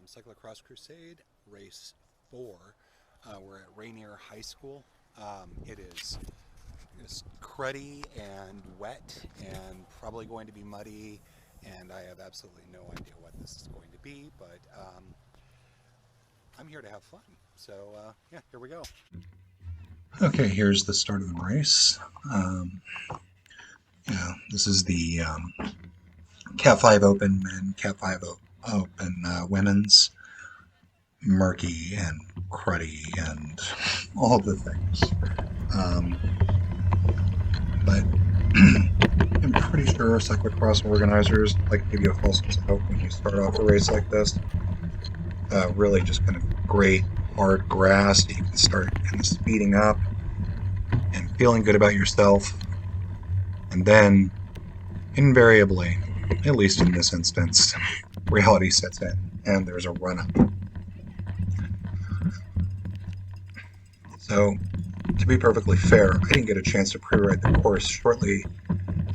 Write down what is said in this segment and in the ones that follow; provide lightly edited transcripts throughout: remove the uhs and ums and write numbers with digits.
Cyclocross Crusade, race 4. We're at Rainier High School. It is cruddy and wet and probably going to be muddy, and I have absolutely no idea what this is going to be, but I'm here to have fun. So yeah, here we go. Okay, here's the start of the race. This is the Cat 5 Open men, Cat 5 Open women's, murky and cruddy and all of the things. But I'm pretty sure cyclocross organizers like to give you a false sense of hope when you start off a race like this. Really just kind of great hard grass that you can start kind of speeding up and feeling good about yourself, and then invariably, at least in this instance, reality sets in and there's a run-up. So, to be perfectly fair, I didn't get a chance to pre-ride the course shortly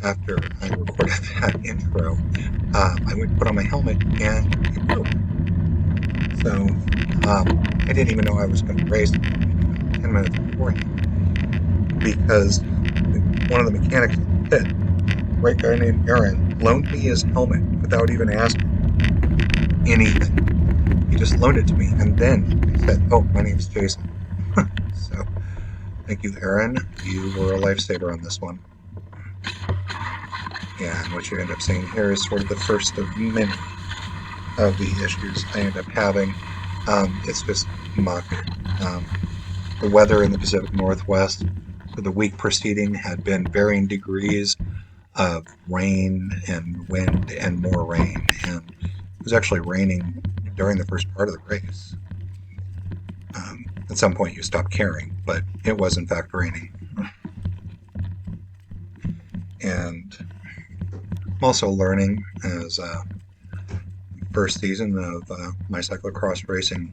after I recorded that intro. I went to put on my helmet and it broke. So, I didn't even know I was going to race 10 minutes beforehand, because one of the mechanics in the pit, right guy named Aaron, loaned me his helmet without even asking anything. He just loaned it to me and then said, "Oh, my name's Jason." So, thank you, Aaron. You were a lifesaver on this one. And what you end up seeing here is sort of the first of many of the issues I end up having. It's just muck. The weather in the Pacific Northwest for the week preceding had been varying degrees of rain and wind and more rain, and it was actually raining during the first part of the race. At some point you stopped caring, but it was in fact raining. And I'm also learning as first season of my cyclocross racing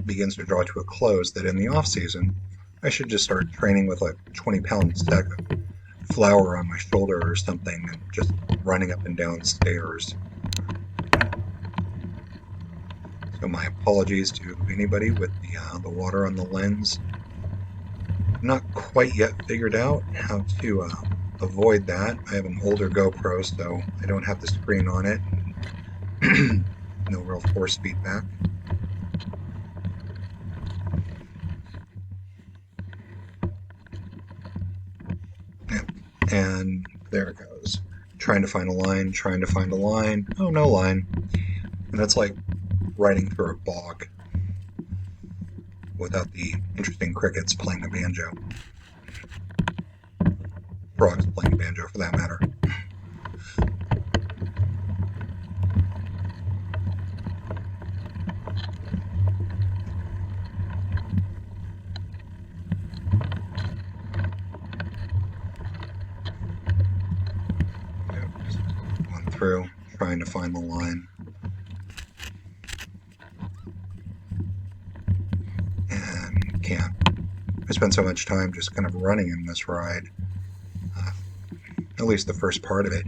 begins to draw to a close that in the off season I should just start training with a 20-pound sack of flour on my shoulder or something and just running up and down stairs. So my apologies to anybody with the water on the lens. Not quite yet figured out how to avoid that. I have an older GoPro, so I don't have the screen on it. No real force feedback. Yeah. And there it goes. Trying to find a line, trying to find a line. Oh, no line. And that's like riding through a bog without the interesting crickets playing the banjo. Frogs playing the banjo, for that matter. Just going through, trying to find the line. And can't. I spent so much time just kind of running in this ride. At least the first part of it.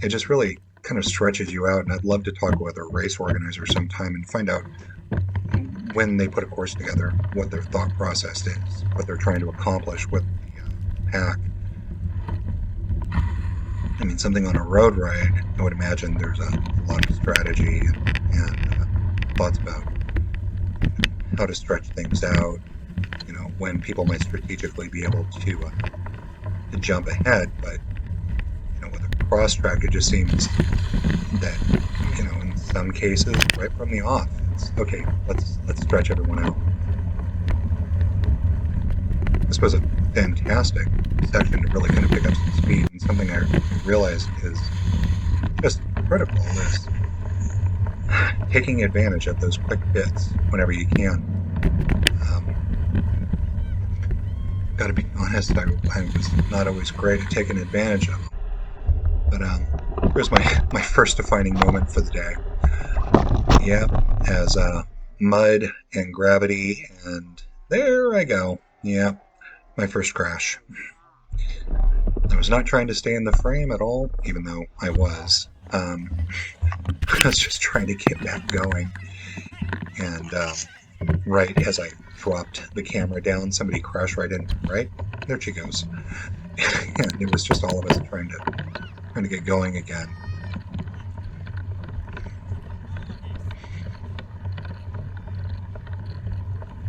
It just really kind of stretches you out, and I'd love to talk with a race organizer sometime and find out when they put a course together, what their thought process is, what they're trying to accomplish with the pack. I mean, something on a road ride, I would imagine there's a lot of strategy and thoughts about how to stretch things out, when people might strategically be able to jump ahead, but with a cross track, it just seems that, in some cases, right from the off, it's okay, let's stretch everyone out. This was a fantastic section to really kind of pick up some speed, and something I realized is just critical is taking advantage of those quick bits whenever you can. Got to be honest, I was not always great at taking advantage of them. But here's my first defining moment for the day. Yeah, as mud and gravity, and there I go. Yeah, my first crash. I was not trying to stay in the frame at all, even though I was. I was just trying to get back going. And right as I dropped the camera down, somebody crashed right in. Right there she goes, and it was just all of us trying to get going again.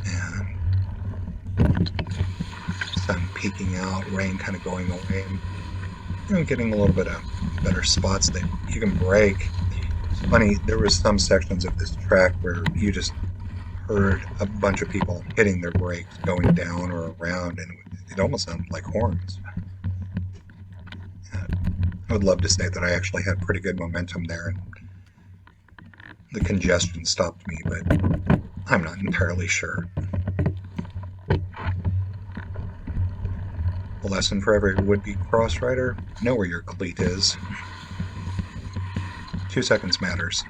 And sun peeking out, rain kind of going away, and getting a little bit of better spots that you can brake. It's funny, there was some sections of this track where you just heard a bunch of people hitting their brakes going down or around, and it almost sounded like horns. I would love to say that I actually had pretty good momentum there, and the congestion stopped me, but I'm not entirely sure. A lesson for every would-be cross rider: know where your cleat is. 2 seconds matters.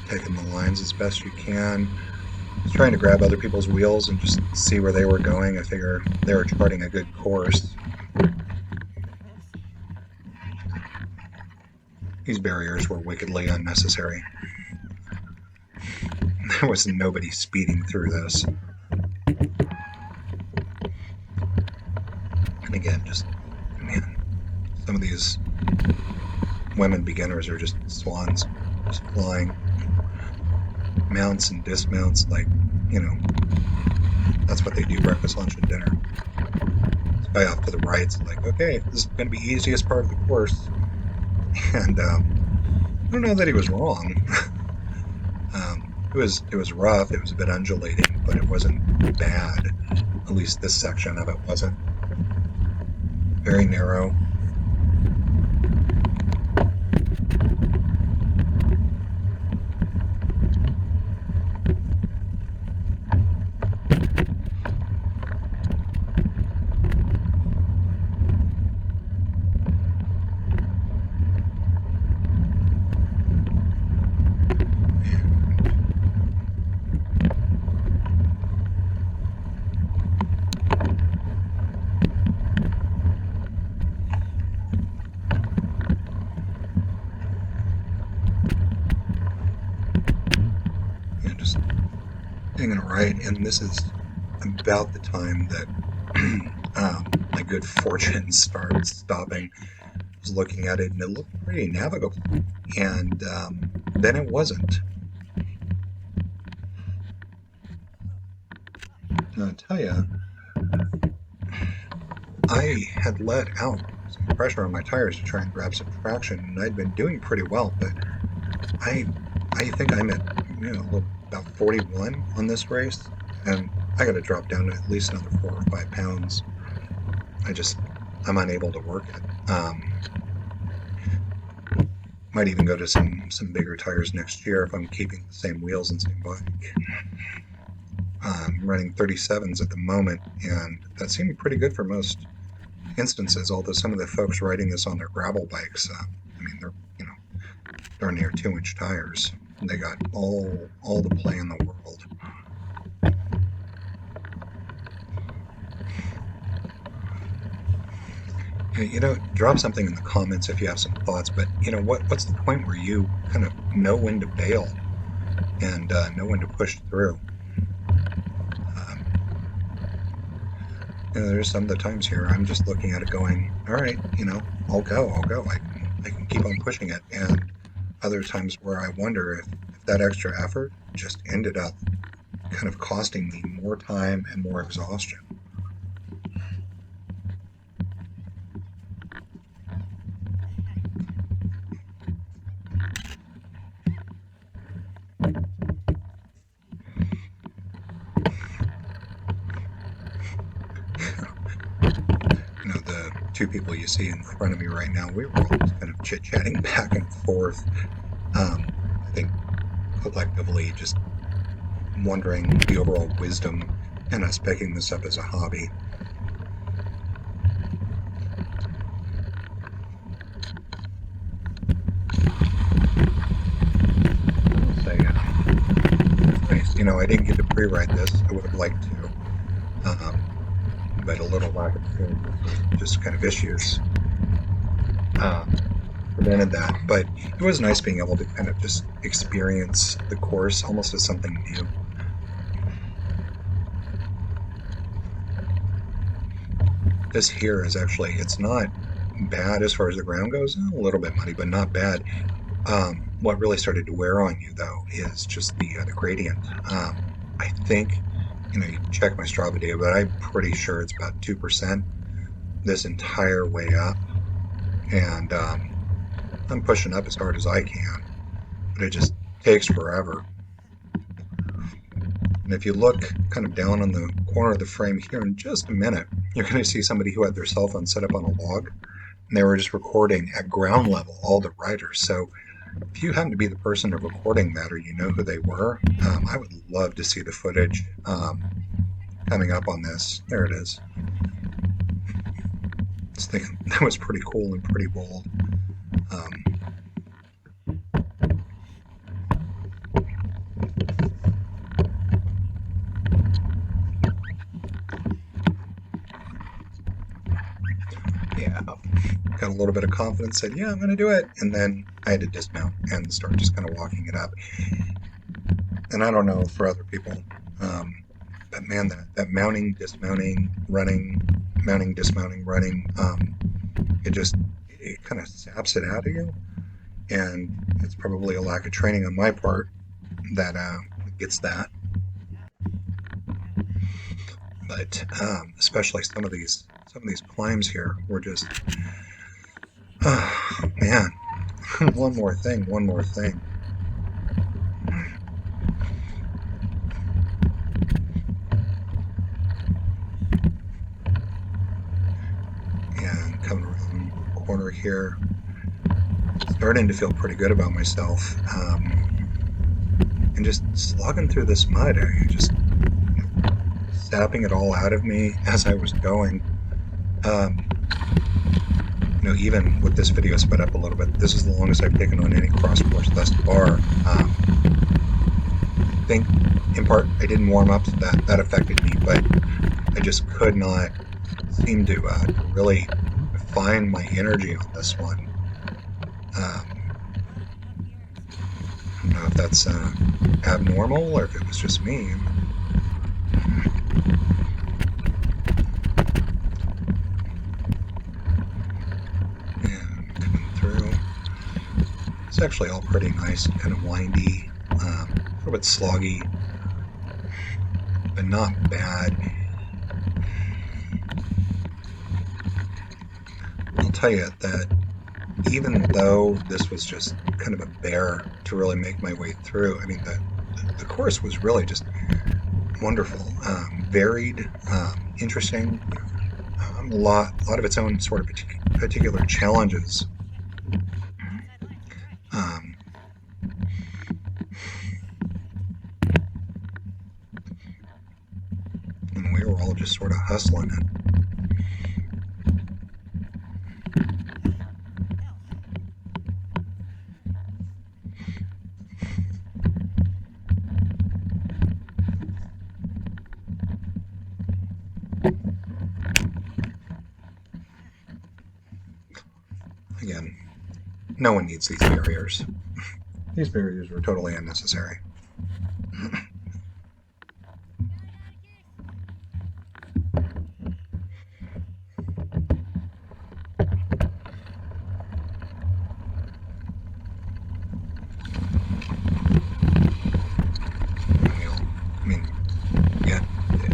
Taking the lines as best you can. Just trying to grab other people's wheels and just see where they were going. I figure they were charting a good course. These barriers were wickedly unnecessary. There was nobody speeding through this. And again, just, man, some of these women beginners are just swans, just flying. Mounts and dismounts, like, that's what they do: breakfast, lunch, and dinner. This guy off to the right, it's like, okay, this is going to be the easiest part of the course. And I don't know that he was wrong. It was rough, it was a bit undulating, but it wasn't bad. At least this section of it wasn't. Very narrow. Right, and this is about the time that my good fortune started stopping. I was looking at it, and it looked pretty navigable, and then it wasn't. And I'll tell you, I had let out some pressure on my tires to try and grab some traction, and I'd been doing pretty well, but I think I'm at about 41 on this race, and I got to drop down to at least another 4 or 5 pounds. I'm unable to work it. Might even go to some bigger tires next year if I'm keeping the same wheels and same bike. I'm running 37s at the moment, and that seemed pretty good for most instances, although some of the folks riding this on their gravel bikes, they're near 2-inch tires. They got all the play in the world. Drop something in the comments if you have some thoughts, but what's the point where you kind of know when to bail and know when to push through? There's some of the times here I'm just looking at it going, all right, I'll go. I can keep on pushing it. And other times where I wonder if that extra effort just ended up kind of costing me more time and more exhaustion. The 2 people you see in front of me right now, we were all just kind of chit-chatting back and forth. I think collectively just wondering the overall wisdom in us picking this up as a hobby. I'll say, nice. I didn't get to pre-ride this. I would have liked to. But a little lack of film, just kind of issues. prevented that. But it was nice being able to kind of just experience the course almost as something new. This here is actually, it's not bad as far as the ground goes. A little bit muddy, but not bad. What really started to wear on you, though, is just the gradient. I think, you know, you can check my Strava data, but I'm pretty sure it's about 2% this entire way up. And I'm pushing up as hard as I can, but it just takes forever. And if you look kind of down on the corner of the frame here in just a minute, you're going to see somebody who had their cell phone set up on a log, and they were just recording at ground level all the riders. So if you happen to be the person recording that, or you know who they were, I would love to see the footage coming up on this. There it is. I was thinking that was pretty cool and pretty bold. Yeah, got a little bit of confidence, said, yeah, I'm going to do it. And then I had to dismount and start just kind of walking it up. And I don't know for other people, but man, that mounting, dismounting, running, mounting, dismounting, running, it kind of saps it out of you. And it's probably a lack of training on my part that gets that. But especially some of these climbs here were just, oh, man, one more thing. And coming around the corner here, starting to feel pretty good about myself, and just slogging through this mud, just sapping it all out of me as I was going. You know, even with this video sped up a little bit, this is the longest I've taken on any cross course thus far. I think, in part, I didn't warm up, so that affected me, but I just could not seem to really find my energy on this one. I don't know if that's abnormal or if it was just me. And coming through. It's actually all pretty nice and kind of windy, a little bit sloggy, but not bad. I'll tell you that even though this was just kind of a bear to really make my way through, I mean, the course was really just wonderful, varied, interesting, a lot of its own sort of particular challenges. And we were all just sort of hustling it. Again, no one needs these barriers. These barriers were totally unnecessary. I mean, yeah,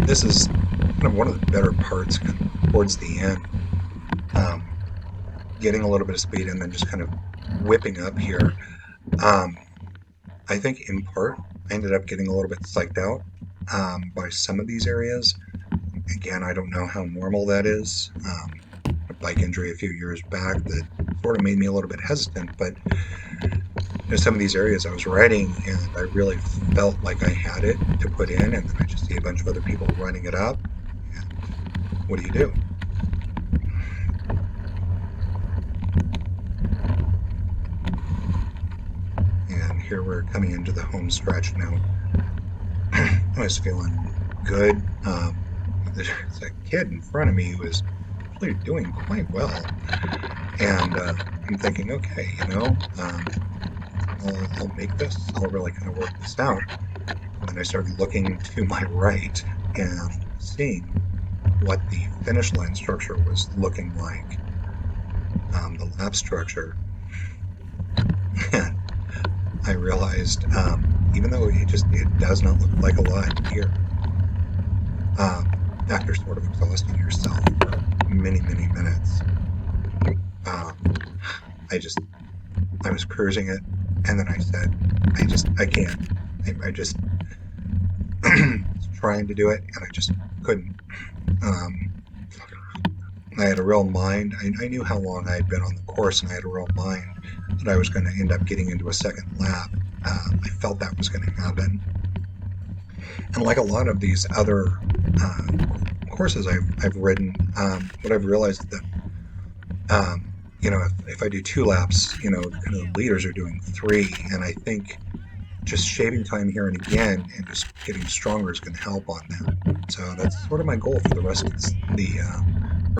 this is kind of one of the better parts towards the end. Getting a little bit of speed and then just kind of whipping up here. I think in part I ended up getting a little bit psyched out by some of these areas. Again, I don't know how normal that is. A bike injury a few years back that sort of made me a little bit hesitant, but some of these areas I was riding and I really felt like I had it to put in, and then I just see a bunch of other people running it up. And what do you do? Here we're coming into the home stretch now. I was feeling good. There's a kid in front of me who was really doing quite well. And I'm thinking, okay, I'll make this. I'll really kind of work this out. And then I started looking to my right and seeing what the finish line structure was looking like, the lap structure. And I realized, even though it does not look like a lot here, after sort of exhausting yourself for many, many minutes, um, I just I was cruising it, and then I said, I can't. I just was trying to do it, and I just couldn't. Um, I had a real mind. I knew how long I had been on the course, and I had a real mind that I was going to end up getting into a second lap. I felt that was going to happen. And like a lot of these other uh, courses I've ridden, what I've realized is that, if I do 2 laps, kind of the leaders are doing 3. And I think just shaving time here and again and just getting stronger is going to help on that. So that's sort of my goal for the rest of